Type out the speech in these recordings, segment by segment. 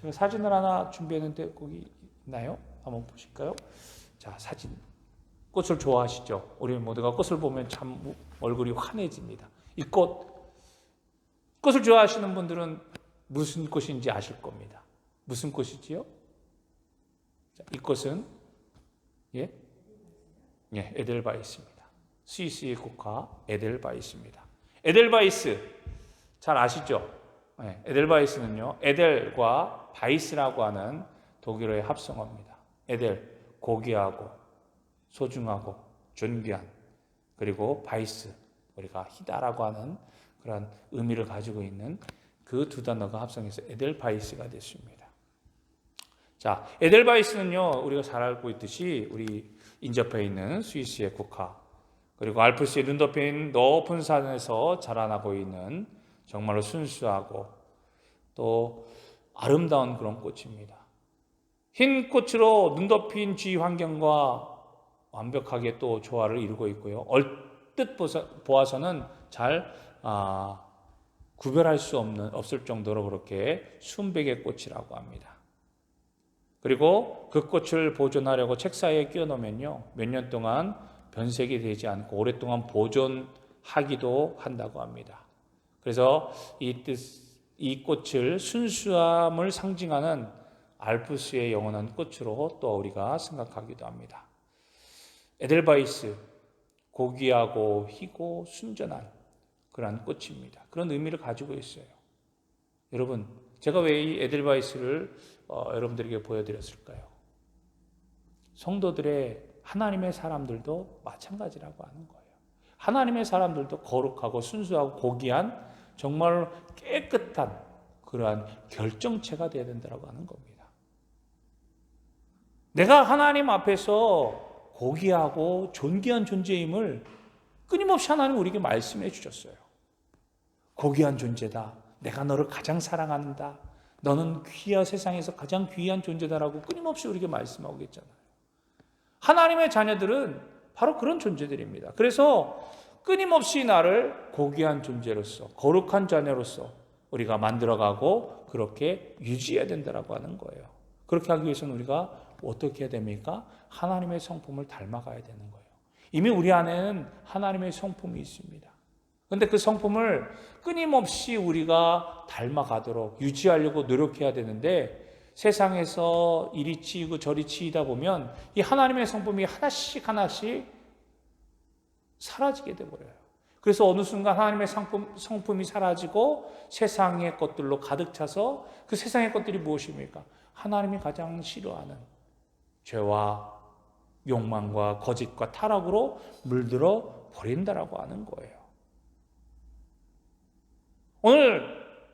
제가 사진을 하나 준비했는데 거기 있나요? 한번 보실까요? 자, 사진. 꽃을 좋아하시죠? 우리 모두가 꽃을 보면 참 얼굴이 환해집니다. 이 꽃을 좋아하시는 분들은 무슨 꽃인지 아실 겁니다. 무슨 꽃이지요? 자, 이 꽃은 에델바이스입니다. 스위스의 국화 에델바이스입니다. 에델바이스 잘 아시죠? 에델바이스는요, 에델과 바이스라고 하는 독일어의 합성어입니다. 에델, 고귀하고 소중하고 존귀한, 그리고 바이스, 우리가 희다라고 하는 그런 의미를 가지고 있는 그 두 단어가 합성해서 에델바이스가 됐습니다. 자, 에델바이스는요, 우리가 잘 알고 있듯이 우리 인접해 있는 스위스의 국화, 그리고 알프스의 눈 덮인 높은 산에서 자라나고 있는 정말로 순수하고 또 아름다운 그런 꽃입니다. 흰 꽃으로 눈 덮인 주위 환경과 완벽하게 또 조화를 이루고 있고요. 얼뜻 보아서는 잘 구별할 수 없을 정도로 그렇게 순백의 꽃이라고 합니다. 그리고 그 꽃을 보존하려고 책 사이에 끼워 놓으면요, 몇 년 동안 변색이 되지 않고 오랫동안 보존하기도 한다고 합니다. 그래서 이 꽃을 순수함을 상징하는 알프스의 영원한 꽃으로 또 우리가 생각하기도 합니다. 에델바이스, 고귀하고 희고 순전한 그런 꽃입니다. 그런 의미를 가지고 있어요. 여러분, 제가 왜 이 에델바이스를 여러분들에게 보여드렸을까요? 성도들의, 하나님의 사람들도 마찬가지라고 하는 거예요. 하나님의 사람들도 거룩하고 순수하고 고귀한, 정말 깨끗한 그러한 결정체가 되어야 된다고 하는 겁니다. 내가 하나님 앞에서 고귀하고 존귀한 존재임을 끊임없이 하나님 우리에게 말씀해 주셨어요. 고귀한 존재다. 내가 너를 가장 사랑한다. 너는 세상에서 가장 귀한 존재다라고 끊임없이 우리에게 말씀하고 있잖아요. 하나님의 자녀들은 바로 그런 존재들입니다. 그래서 끊임없이 나를 고귀한 존재로서, 거룩한 자녀로서 우리가 만들어가고 그렇게 유지해야 된다고 하는 거예요. 그렇게 하기 위해서는 우리가 어떻게 해야 됩니까? 하나님의 성품을 닮아가야 되는 거예요. 이미 우리 안에는 하나님의 성품이 있습니다. 그런데 그 성품을 끊임없이 우리가 닮아가도록 유지하려고 노력해야 되는데, 세상에서 이리 치이고 저리 치이다 보면 이 하나님의 성품이 하나씩 사라지게 돼버려요. 그래서 어느 순간 하나님의 성품이 사라지고 세상의 것들로 가득 차서, 그 세상의 것들이 무엇입니까? 하나님이 가장 싫어하는 죄와 욕망과 거짓과 타락으로 물들어 버린다라고 하는 거예요. 오늘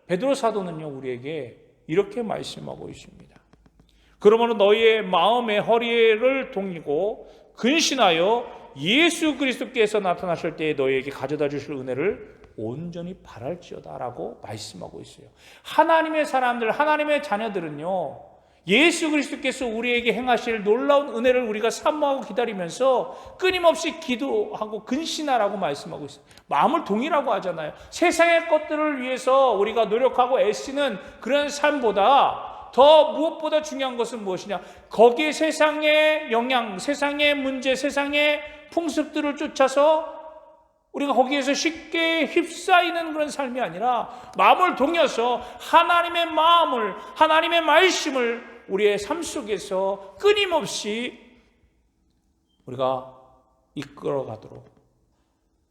베드로 사도는요, 우리에게 이렇게 말씀하고 있습니다. 그러므로 너희의 마음의 허리를 동이고 근신하여 예수 그리스도께서 나타나실 때에 너희에게 가져다 주실 은혜를 온전히 바랄지어다 라고 말씀하고 있어요. 하나님의 사람들, 하나님의 자녀들은요, 예수 그리스도께서 우리에게 행하실 놀라운 은혜를 우리가 사모하고 기다리면서 끊임없이 기도하고 근신하라고 말씀하고 있어요. 마음을 동이라고 하잖아요. 세상의 것들을 위해서 우리가 노력하고 애쓰는 그런 삶보다 더 무엇보다 중요한 것은 무엇이냐? 거기에 세상의 영향, 세상의 문제, 세상의 풍습들을 쫓아서 우리가 거기에서 쉽게 휩싸이는 그런 삶이 아니라 마음을 동여서 하나님의 마음을, 하나님의 말씀을 우리의 삶 속에서 끊임없이 우리가 이끌어가도록,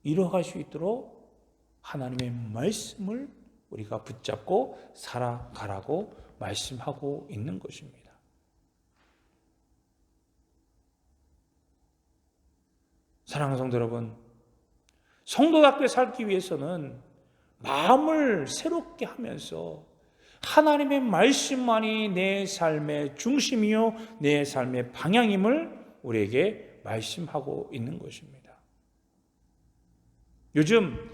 이뤄갈 수 있도록 하나님의 말씀을 우리가 붙잡고 살아가라고 말씀하고 있는 것입니다. 사랑하는 성도 여러분, 성도답게 살기 위해서는 마음을 새롭게 하면서 하나님의 말씀만이 내 삶의 중심이요 내 삶의 방향임을 우리에게 말씀하고 있는 것입니다. 요즘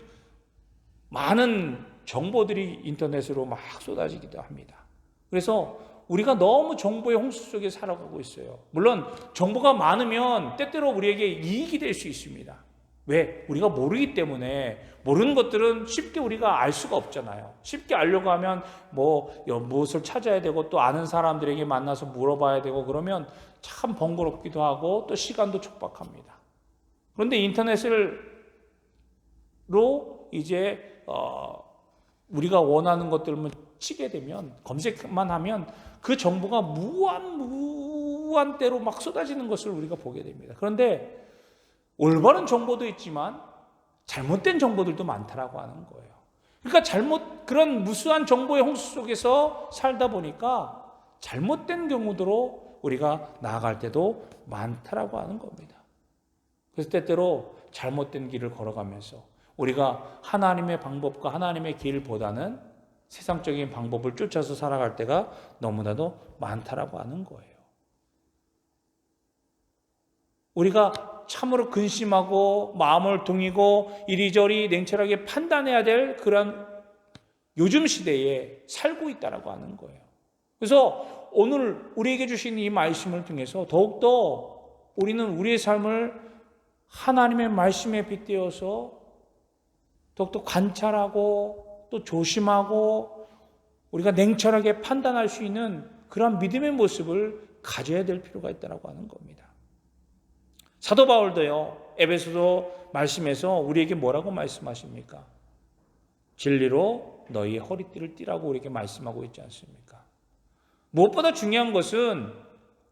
많은 정보들이 인터넷으로 막 쏟아지기도 합니다. 그래서 우리가 너무 정보의 홍수 속에 살아가고 있어요. 물론 정보가 많으면 때때로 우리에게 이익이 될 수 있습니다. 왜? 우리가 모르기 때문에. 모르는 것들은 쉽게 우리가 알 수가 없잖아요. 쉽게 알려고 하면 무엇을 찾아야 되고 또 아는 사람들에게 만나서 물어봐야 되고 그러면 참 번거롭기도 하고 또 시간도 촉박합니다. 그런데 인터넷으로 이제 우리가 원하는 것들을 치게 되면, 검색만 하면 그 정보가 무한대로 막 쏟아지는 것을 우리가 보게 됩니다. 그런데 올바른 정보도 있지만 잘못된 정보들도 많다라고 하는 거예요. 그러니까 그런 무수한 정보의 홍수 속에서 살다 보니까 잘못된 경우대로 우리가 나아갈 때도 많다라고 하는 겁니다. 그래서 때때로 잘못된 길을 걸어가면서 우리가 하나님의 방법과 하나님의 길보다는 세상적인 방법을 쫓아서 살아갈 때가 너무나도 많다라고 하는 거예요. 우리가 참으로 근심하고 마음을 동이고 이리저리 냉철하게 판단해야 될 그런 요즘 시대에 살고 있다라고 하는 거예요. 그래서 오늘 우리에게 주신 이 말씀을 통해서 더욱더 우리는 우리의 삶을 하나님의 말씀에 빗대어서 더욱더 관찰하고 또 조심하고 우리가 냉철하게 판단할 수 있는 그런 믿음의 모습을 가져야 될 필요가 있다고 하는 겁니다. 사도 바울도요, 에베소서 말씀에서 우리에게 뭐라고 말씀하십니까? 진리로 너희의 허리띠를 띠라고 우리에게 말씀하고 있지 않습니까? 무엇보다 중요한 것은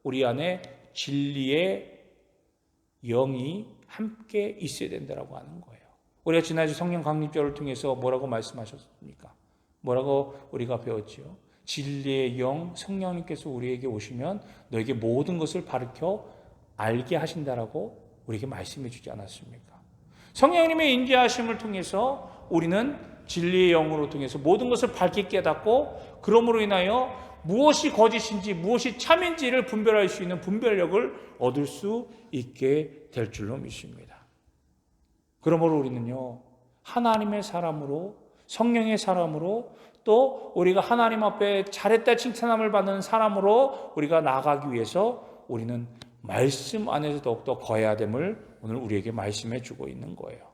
우리 안에 진리의 영이 함께 있어야 된다고 하는 거예요. 우리가 지난주 성령 강림절을 통해서 뭐라고 말씀하셨습니까? 뭐라고 우리가 배웠지요? 진리의 영, 성령님께서 우리에게 오시면 너에게 모든 것을 가르쳐 알게 하신다라고 우리에게 말씀해 주지 않았습니까? 성령님의 인도하심을 통해서 우리는 진리의 영으로 통해서 모든 것을 밝게 깨닫고 그러므로 인하여 무엇이 거짓인지 무엇이 참인지를 분별할 수 있는 분별력을 얻을 수 있게 될 줄로 믿습니다. 그러므로 우리는요, 하나님의 사람으로, 성령의 사람으로, 또 우리가 하나님 앞에 잘했다 칭찬함을 받는 사람으로 우리가 나아가기 위해서 우리는 말씀 안에서 더욱더 거해야 됨을 오늘 우리에게 말씀해 주고 있는 거예요.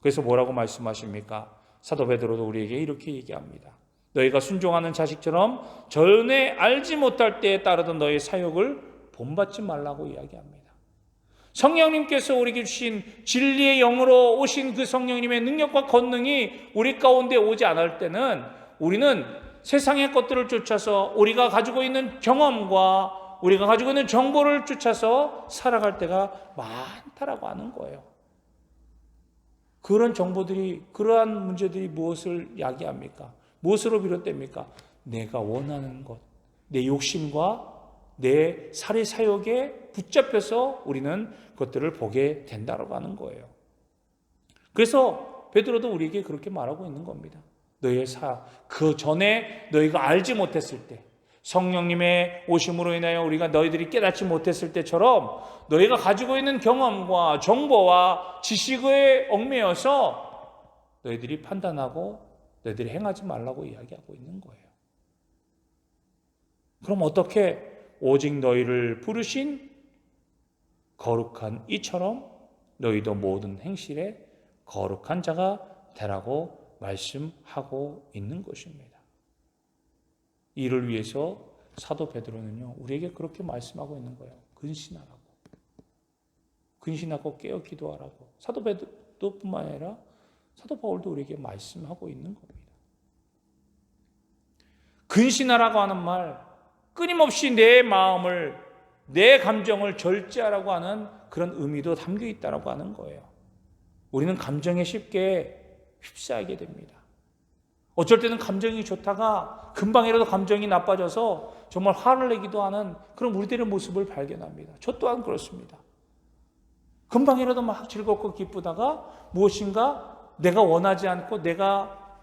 그래서 뭐라고 말씀하십니까? 사도 베드로도 우리에게 이렇게 얘기합니다. 너희가 순종하는 자식처럼 전에 알지 못할 때에 따르던 너희 사역을 본받지 말라고 이야기합니다. 성령님께서 우리에게 주신 진리의 영으로 오신 그 성령님의 능력과 권능이 우리 가운데 오지 않을 때는 우리는 세상의 것들을 쫓아서 우리가 가지고 있는 경험과 우리가 가지고 있는 정보를 쫓아서 살아갈 때가 많다라고 하는 거예요. 그런 정보들이, 그러한 문제들이 무엇을 야기합니까? 무엇으로 비롯됩니까? 내가 원하는 것, 내 욕심과 내 살의 사욕에 붙잡혀서 우리는 그것들을 보게 된다라고 하는 거예요. 그래서 베드로도 우리에게 그렇게 말하고 있는 겁니다. 그 전에 너희가 알지 못했을 때, 성령님의 오심으로 인하여 우리가 너희들이 깨닫지 못했을 때처럼 너희가 가지고 있는 경험과 정보와 지식에 얽매여서 너희들이 판단하고 너희들이 행하지 말라고 이야기하고 있는 거예요. 그럼 어떻게 오직 너희를 부르신 거룩한 이처럼 너희도 모든 행실에 거룩한 자가 되라고 말씀하고 있는 것입니다. 이를 위해서 사도 베드로는요, 우리에게 그렇게 말씀하고 있는 거예요. 근신하라고. 근신하고 깨어 기도하라고. 사도 베드로뿐만 아니라 사도 바울도 우리에게 말씀하고 있는 겁니다. 근신하라고 하는 말, 끊임없이 내 마음을, 내 감정을 절제하라고 하는 그런 의미도 담겨 있다고 하는 거예요. 우리는 감정에 쉽게 휩싸이게 됩니다. 어쩔 때는 감정이 좋다가 금방이라도 감정이 나빠져서 정말 화를 내기도 하는 그런 우리들의 모습을 발견합니다. 저 또한 그렇습니다. 금방이라도 막 즐겁고 기쁘다가 무엇인가 내가 원하지 않고 내가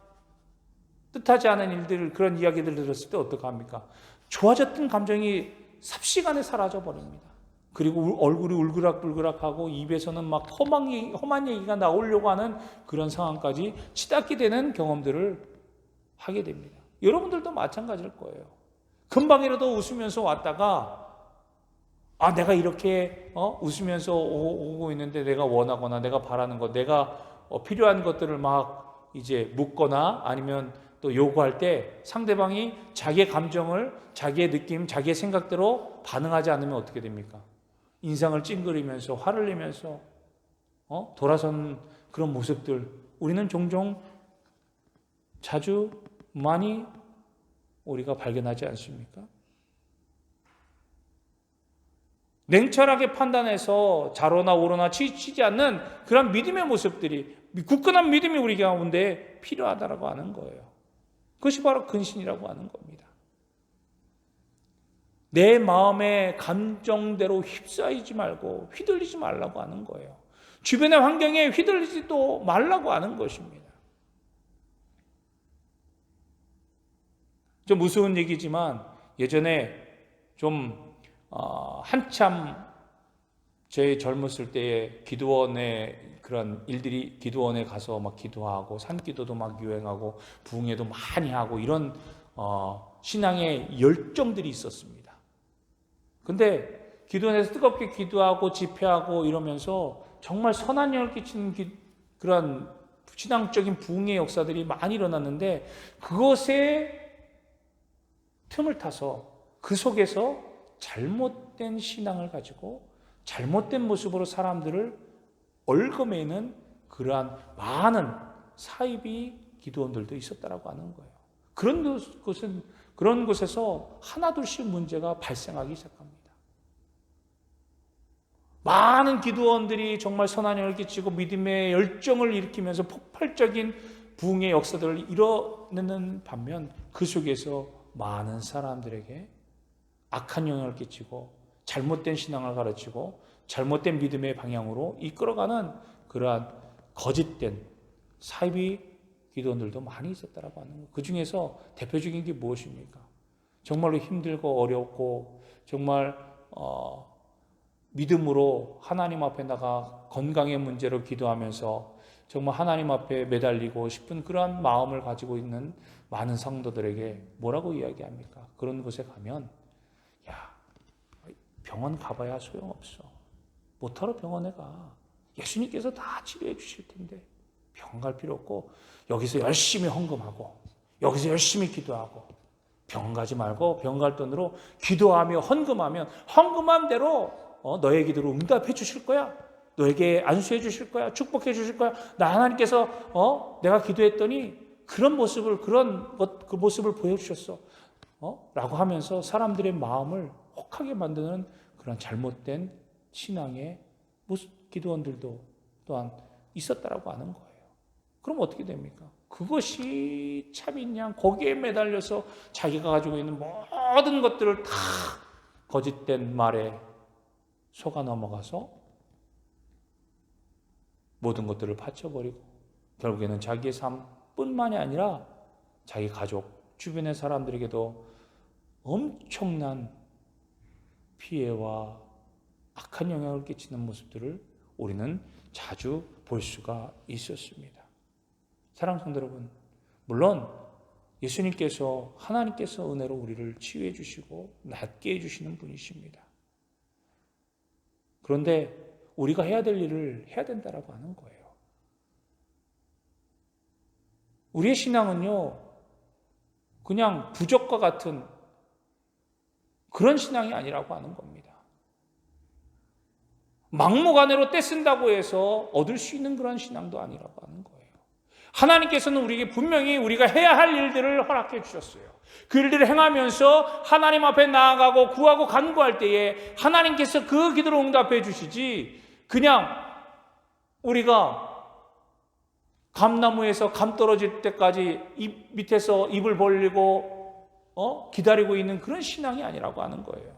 뜻하지 않은 일들, 그런 이야기들을 들었을 때 어떡합니까? 좋아졌던 감정이 삽시간에 사라져 버립니다. 그리고 얼굴이 울그락불그락하고 입에서는 막 험한 얘기가 나오려고 하는 그런 상황까지 치닫게 되는 경험들을 하게 됩니다. 여러분들도 마찬가지일 거예요. 금방이라도 웃으면서 왔다가 내가 이렇게 웃으면서 오고 있는데 내가 원하거나 내가 바라는 것, 내가 필요한 것들을 막 이제 묻거나 아니면 또 요구할 때 상대방이 자기의 감정을, 자기의 느낌, 자기의 생각대로 반응하지 않으면 어떻게 됩니까? 인상을 찡그리면서 화를 내면서 돌아선 그런 모습들, 우리는 종종 자주 많이 우리가 발견하지 않습니까? 냉철하게 판단해서 좌로나 우로나 치지 않는 그런 믿음의 모습들이, 굳건한 믿음이 우리 가운데 필요하다라고 하는 거예요. 그것이 바로 근신이라고 하는 겁니다. 내 마음의 감정대로 휩싸이지 말고 휘둘리지 말라고 하는 거예요. 주변의 환경에 휘둘리지도 말라고 하는 것입니다. 좀 무서운 얘기지만 예전에 좀 한참 제 젊었을 때에 기도원의 그런 일들이, 기도원에 가서 막 기도하고 산기도도 막 유행하고 부흥회도 많이 하고 이런 신앙의 열정들이 있었습니다. 근데 기도원에서 뜨겁게 기도하고 집회하고 이러면서 정말 선한 영향을 끼치는 그런 신앙적인 부흥의 역사들이 많이 일어났는데, 그것에 틈을 타서 그 속에서 잘못된 신앙을 가지고 잘못된 모습으로 사람들을 얽어매는 그러한 많은 사이비 기도원들도 있었다라고 하는 거예요. 그런 곳에서 하나둘씩 문제가 발생하기 시작합니다. 많은 기도원들이 정말 선한 영향을 끼치고 믿음의 열정을 일으키면서 폭발적인 부흥의 역사들을 이뤄내는 반면, 그 속에서 많은 사람들에게 악한 영향을 끼치고 잘못된 신앙을 가르치고 잘못된 믿음의 방향으로 이끌어가는 그러한 거짓된 사이비 기도원들도 많이 있었다라고 하는 거예요. 그 중에서 대표적인 게 무엇입니까? 정말로 힘들고 어렵고 정말 믿음으로 하나님 앞에 나가 건강의 문제로 기도하면서 정말 하나님 앞에 매달리고 싶은 그러한 마음을 가지고 있는 많은 성도들에게 뭐라고 이야기합니까? 그런 곳에 가면, 야, 병원 가봐야 소용없어. 뭐하러 병원에 가? 예수님께서 다 치료해 주실 텐데 병원 갈 필요 없고 여기서 열심히 헌금하고 여기서 열심히 기도하고, 병원 가지 말고 병원 갈 돈으로 기도하며 헌금하면 헌금한 대로 너의 기도를 응답해 주실 거야. 너에게 안수해 주실 거야. 축복해 주실 거야. 나 하나님께서 내가 기도했더니 그런 모습을, 그 모습을 보여주셨어. 라고 하면서 사람들의 마음을 혹하게 만드는 그런 잘못된 신앙의 기도원들도 또한 있었다라고 하는 거예요. 그럼 어떻게 됩니까? 그것이 참인 양 거기에 매달려서 자기가 가지고 있는 모든 것들을 다 거짓된 말에 속아 넘어가서 모든 것들을 바쳐버리고 결국에는 자기의 삶뿐만이 아니라 자기 가족, 주변의 사람들에게도 엄청난 피해와 악한 영향을 끼치는 모습들을 우리는 자주 볼 수가 있었습니다. 사랑하는 성도 여러분, 물론 예수님께서, 하나님께서 은혜로 우리를 치유해 주시고 낫게 해주시는 분이십니다. 그런데 우리가 해야 될 일을 해야 된다라고 하는 거예요. 우리의 신앙은요, 그냥 부적과 같은 그런 신앙이 아니라고 하는 겁니다. 막무가내로 떼쓴다고 해서 얻을 수 있는 그런 신앙도 아니라고 하는 거예요. 하나님께서는 우리에게 분명히 우리가 해야 할 일들을 허락해 주셨어요. 그 일들을 행하면서 하나님 앞에 나아가고 구하고 간구할 때에 하나님께서 그 기도를 응답해 주시지, 그냥 우리가 감나무에서 감 떨어질 때까지 밑에서 입을 벌리고 기다리고 있는 그런 신앙이 아니라고 하는 거예요.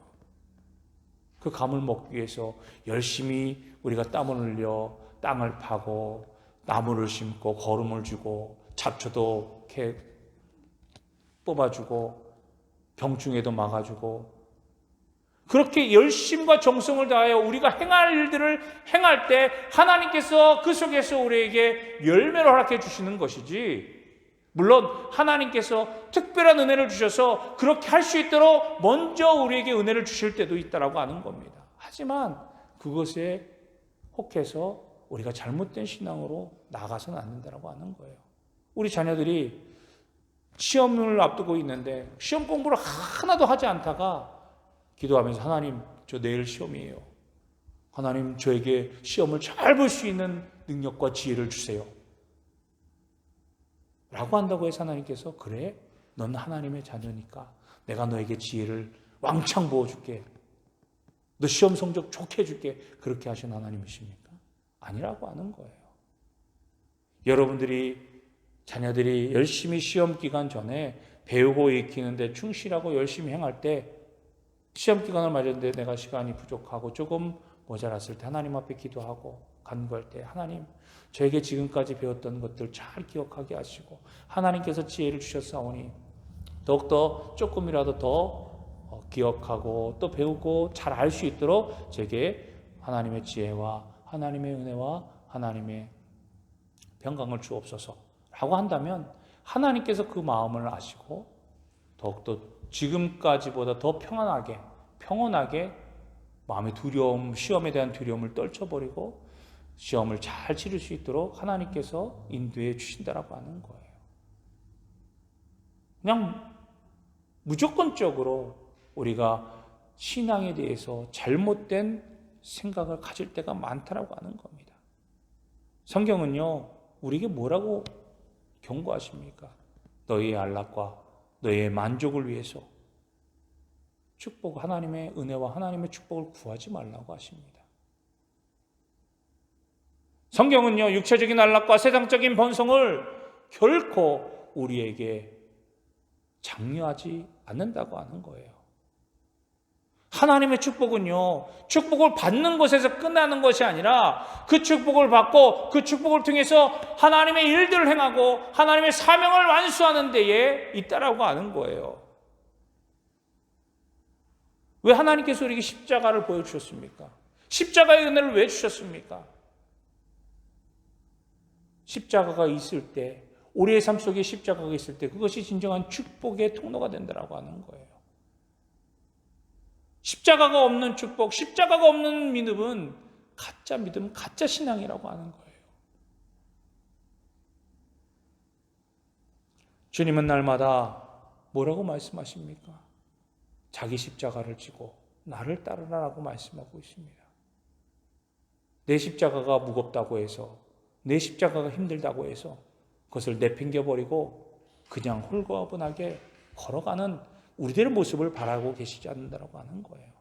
그 감을 먹기 위해서 열심히 우리가 땀을 흘려 땅을 파고 나무를 심고 거름을 주고 잡초도 이렇게 뽑아주고 병충해도 막아주고, 그렇게 열심과 정성을 다하여 우리가 행할 일들을 행할 때 하나님께서 그 속에서 우리에게 열매를 허락해 주시는 것이지, 물론 하나님께서 특별한 은혜를 주셔서 그렇게 할 수 있도록 먼저 우리에게 은혜를 주실 때도 있다라고 하는 겁니다. 하지만 그것에 혹해서 우리가 잘못된 신앙으로 나가서는 안 된다고 하는 거예요. 우리 자녀들이 시험을 앞두고 있는데 시험 공부를 하나도 하지 않다가 기도하면서 하나님, 저 내일 시험이에요. 하나님, 저에게 시험을 잘 볼 수 있는 능력과 지혜를 주세요. 라고 한다고 해서 하나님께서 그래? 넌 하나님의 자녀니까 내가 너에게 지혜를 왕창 부어줄게. 너 시험 성적 좋게 해줄게. 그렇게 하신 하나님이십니까? 아니라고 하는 거예요. 여러분들이 자녀들이 열심히 시험 기간 전에 배우고 익히는데 충실하고 열심히 행할 때 시험 기간을 맞았는데 내가 시간이 부족하고 조금 모자랐을 때 하나님 앞에 기도하고 간구할 때 하나님, 저에게 지금까지 배웠던 것들 잘 기억하게 하시고 하나님께서 지혜를 주셨사오니 더욱더 조금이라도 더 기억하고 또 배우고 잘 알 수 있도록 제게 하나님의 지혜와 하나님의 은혜와 하나님의 평강을 주옵소서 라고 한다면 하나님께서 그 마음을 아시고 더욱더 지금까지보다 더 평온하게 마음의 두려움, 시험에 대한 두려움을 떨쳐버리고 시험을 잘 치를 수 있도록 하나님께서 인도해 주신다라고 하는 거예요. 그냥 무조건적으로 우리가 신앙에 대해서 잘못된 생각을 가질 때가 많다라고 하는 겁니다. 성경은요, 우리에게 뭐라고 경고하십니까? 너희의 안락과 너희의 만족을 위해서 축복, 하나님의 은혜와 하나님의 축복을 구하지 말라고 하십니다. 성경은요, 육체적인 안락과 세상적인 번성을 결코 우리에게 장려하지 않는다고 하는 거예요. 하나님의 축복은요, 축복을 받는 것에서 끝나는 것이 아니라 그 축복을 받고 그 축복을 통해서 하나님의 일들을 행하고 하나님의 사명을 완수하는 데에 있다라고 하는 거예요. 왜 하나님께서 우리에게 십자가를 보여주셨습니까? 십자가의 은혜를 왜 주셨습니까? 십자가가 있을 때, 우리의 삶 속에 십자가가 있을 때 그것이 진정한 축복의 통로가 된다라고 하는 거예요. 십자가가 없는 축복, 십자가가 없는 믿음은 가짜 믿음, 가짜 신앙이라고 하는 거예요. 주님은 날마다 뭐라고 말씀하십니까? 자기 십자가를 지고 나를 따르라라고 말씀하고 있습니다. 내 십자가가 무겁다고 해서, 내 십자가가 힘들다고 해서 그것을 내팽겨버리고 그냥 홀가분하게 걸어가는 우리들의 모습을 바라고 계시지 않는다고 하는 거예요.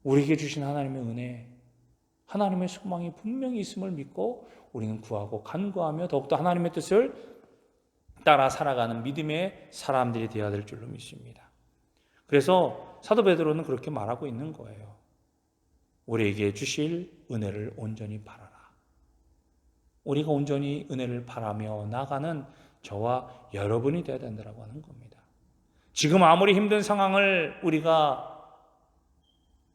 우리에게 주신 하나님의 은혜, 하나님의 소망이 분명히 있음을 믿고 우리는 구하고 간구하며 더욱더 하나님의 뜻을 따라 살아가는 믿음의 사람들이 되어야 될 줄로 믿습니다. 그래서 사도 베드로는 그렇게 말하고 있는 거예요. 우리에게 주실 은혜를 온전히 바라라. 우리가 온전히 은혜를 바라며 나가는 저와 여러분이 되어야 된다고 하는 겁니다. 지금 아무리 힘든 상황을 우리가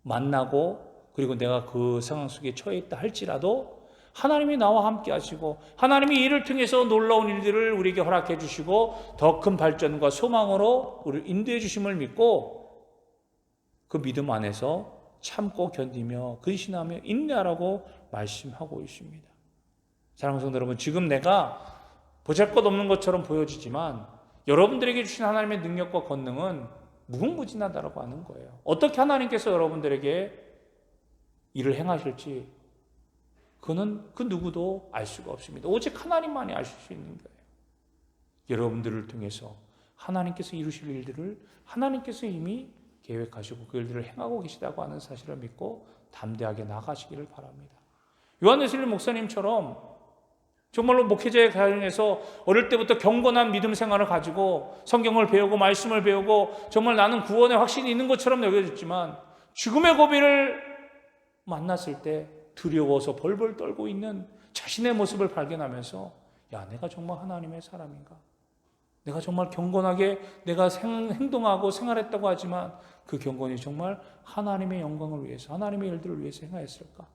만나고 그리고 내가 그 상황 속에 처해 있다 할지라도 하나님이 나와 함께 하시고 하나님이 이를 통해서 놀라운 일들을 우리에게 허락해 주시고 더 큰 발전과 소망으로 우리를 인도해 주심을 믿고 그 믿음 안에서 참고 견디며 근신하며 인내하라고 말씀하고 있습니다. 사랑하는 성도 여러분, 지금 내가 보잘것없는 것처럼 보여지지만 여러분들에게 주신 하나님의 능력과 권능은 무궁무진하다고 하는 거예요. 어떻게 하나님께서 여러분들에게 일을 행하실지 그는 그 누구도 알 수가 없습니다. 오직 하나님만이 아실 수 있는 거예요. 여러분들을 통해서 하나님께서 이루실 일들을 하나님께서 이미 계획하시고 그 일들을 행하고 계시다고 하는 사실을 믿고 담대하게 나가시기를 바랍니다. 요한 웨슬리 목사님처럼 정말로 목회자의 가정에서 어릴 때부터 경건한 믿음 생활을 가지고 성경을 배우고 말씀을 배우고 정말 나는 구원의 확신이 있는 것처럼 여겨졌지만 죽음의 고비를 만났을 때 두려워서 벌벌 떨고 있는 자신의 모습을 발견하면서 야, 내가 정말 하나님의 사람인가? 내가 정말 경건하게 내가 행동하고 생활했다고 하지만 그 경건이 정말 하나님의 영광을 위해서 하나님의 일들을 위해서 행하였을까?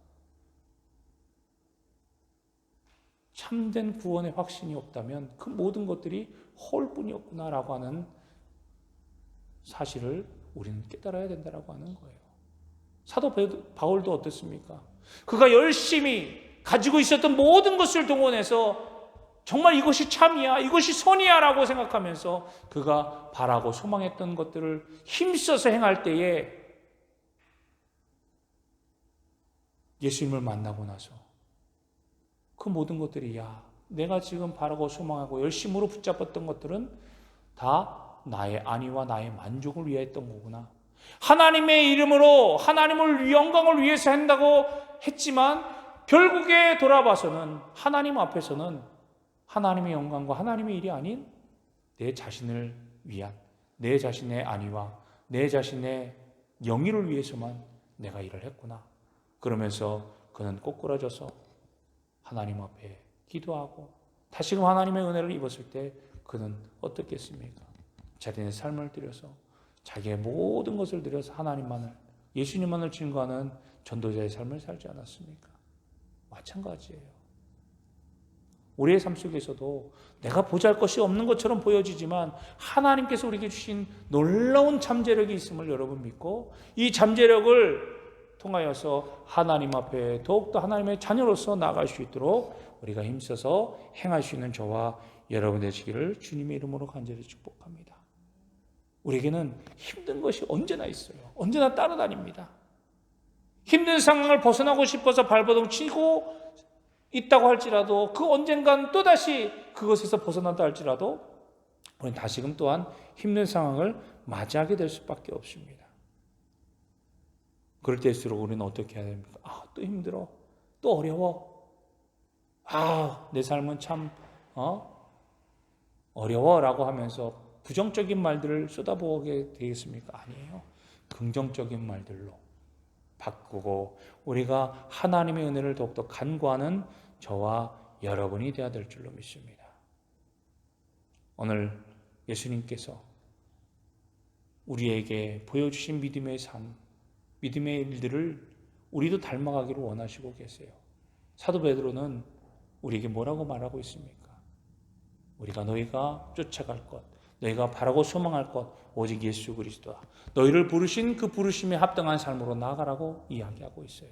참된 구원의 확신이 없다면 그 모든 것들이 허울뿐이었구나라고 하는 사실을 우리는 깨달아야 된다고 하는 거예요. 사도 바울도 어떻습니까? 그가 열심히 가지고 있었던 모든 것을 동원해서 정말 이것이 참이야, 이것이 선이야 라고 생각하면서 그가 바라고 소망했던 것들을 힘써서 행할 때에 예수님을 만나고 나서 그 모든 것들이 내가 지금 바라고 소망하고 열심으로 붙잡았던 것들은 다 나의 안위와 나의 만족을 위해 했던 거구나. 하나님의 이름으로 하나님을 영광을 위해서 한다고 했지만 결국에 돌아봐서는 하나님 앞에서는 하나님의 영광과 하나님의 일이 아닌 내 자신을 위한 내 자신의 안위와 내 자신의 영예를 위해서만 내가 일을 했구나. 그러면서 그는 꼬꾸라져서 하나님 앞에 기도하고 다시금 하나님의 은혜를 입었을 때 그는 어떻겠습니까? 자신의 삶을 들여서 자기의 모든 것을 들여서 하나님만을, 예수님만을 증거하는 전도자의 삶을 살지 않았습니까? 마찬가지예요. 우리의 삶 속에서도 내가 보잘것이 없는 것처럼 보여지지만 하나님께서 우리에게 주신 놀라운 잠재력이 있음을 여러분 믿고 이 잠재력을 통하여서 하나님 앞에 더욱더 하나님의 자녀로서 나아갈 수 있도록 우리가 힘써서 행할 수 있는 저와 여러분 되시기를 주님의 이름으로 간절히 축복합니다. 우리에게는 힘든 것이 언제나 있어요. 언제나 따라다닙니다. 힘든 상황을 벗어나고 싶어서 발버둥 치고 있다고 할지라도 그 언젠간 또다시 그것에서 벗어난다 할지라도 우리는 다시금 또한 힘든 상황을 맞이하게 될 수밖에 없습니다. 그럴 때일수록 우리는 어떻게 해야 됩니까? 또 힘들어. 또 어려워. 내 삶은 참 어려워라고 하면서 부정적인 말들을 쏟아부어게 되겠습니까? 아니에요. 긍정적인 말들로 바꾸고 우리가 하나님의 은혜를 더욱더 간구하는 저와 여러분이 되어야 될 줄로 믿습니다. 오늘 예수님께서 우리에게 보여주신 믿음의 삶, 믿음의 일들을 우리도 닮아가기를 원하시고 계세요. 사도 베드로는 우리에게 뭐라고 말하고 있습니까? 우리가 너희가 쫓아갈 것, 너희가 바라고 소망할 것 오직 예수 그리스도다. 너희를 부르신 그 부르심에 합당한 삶으로 나아가라고 이야기하고 있어요.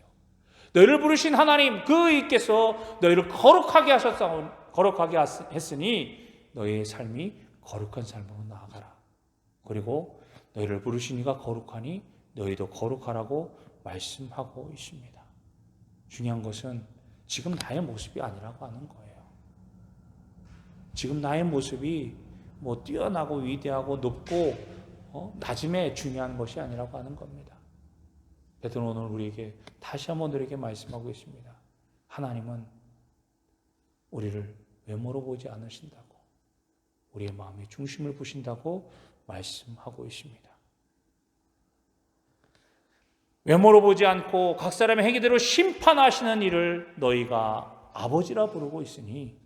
너희를 부르신 하나님 그 이께서 너희를 거룩하게 했으니 너희의 삶이 거룩한 삶으로 나아가라. 그리고 너희를 부르신 이가 거룩하니 너희도 거룩하라고 말씀하고 있습니다. 중요한 것은 지금 나의 모습이 아니라고 하는 거예요. 지금 나의 모습이 뛰어나고 위대하고 높고 낮음에 중요한 것이 아니라고 하는 겁니다. 베드로는 오늘 우리에게 다시 한번 우리에게 말씀하고 있습니다. 하나님은 우리를 외모로 보지 않으신다고, 우리의 마음의 중심을 보신다고 말씀하고 있습니다. 외모로 보지 않고 각 사람의 행위대로 심판하시는 이를 너희가 아버지라 부르고 있으니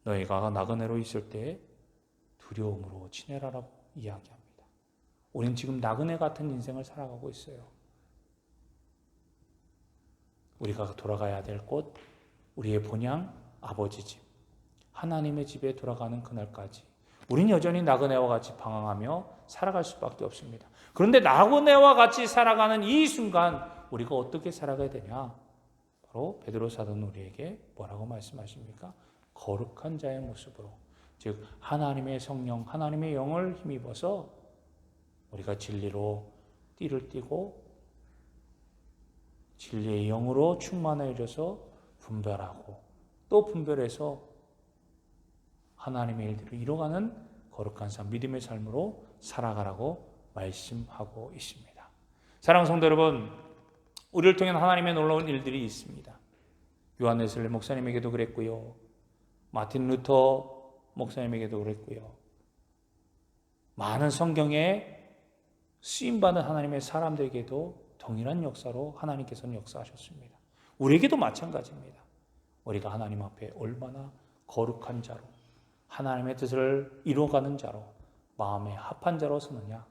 너희가 나그네로 있을 때 두려움으로 지내라라고 이야기합니다. 우리는 지금 나그네 같은 인생을 살아가고 있어요. 우리가 돌아가야 될 곳, 우리의 본향, 아버지 집, 하나님의 집에 돌아가는 그날까지 우리는 여전히 나그네와 같이 방황하며 살아갈 수밖에 없습니다. 그런데 나그네와 같이 살아가는 이 순간 우리가 어떻게 살아가야 되냐? 바로 베드로 사도는 우리에게 뭐라고 말씀하십니까? 거룩한 자의 모습으로, 즉 하나님의 성령, 하나님의 영을 힘입어서 우리가 진리로 띠를 띠고 진리의 영으로 충만해져서 분별하고 또 분별해서 하나님의 일들을 이뤄가는 거룩한 삶, 믿음의 삶으로 살아가라고 말씀하고 있습니다. 사랑하는 성도 여러분, 우리를 통해 하나님의 놀라운 일들이 있습니다. 요한 웨슬리 목사님에게도 그랬고요. 마틴 루터 목사님에게도 그랬고요. 많은 성경에 쓰임받은 하나님의 사람들에게도 동일한 역사로 하나님께서는 역사하셨습니다. 우리에게도 마찬가지입니다. 우리가 하나님 앞에 얼마나 거룩한 자로 하나님의 뜻을 이루어가는 자로 마음에 합한 자로 서느냐.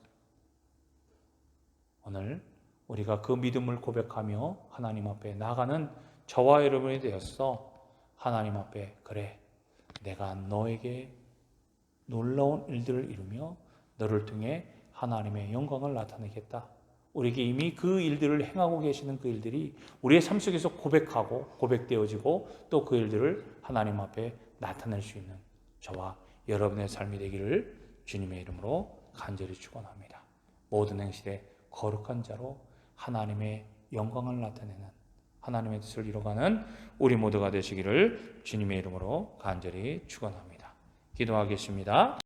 오늘 우리가 그 믿음을 고백하며 하나님 앞에 나아가는 저와 여러분이 되어서 하나님 앞에 그래 내가 너에게 놀라운 일들을 이루며 너를 통해 하나님의 영광을 나타내겠다. 우리에게 이미 그 일들을 행하고 계시는 그 일들이 우리의 삶 속에서 고백되어지고 또 그 일들을 하나님 앞에 나타낼 수 있는 저와 여러분의 삶이 되기를 주님의 이름으로 간절히 축원합니다. 모든 행실에 거룩한 자로 하나님의 영광을 나타내는 하나님의 뜻을 이뤄가는 우리 모두가 되시기를 주님의 이름으로 간절히 축원합니다. 기도하겠습니다.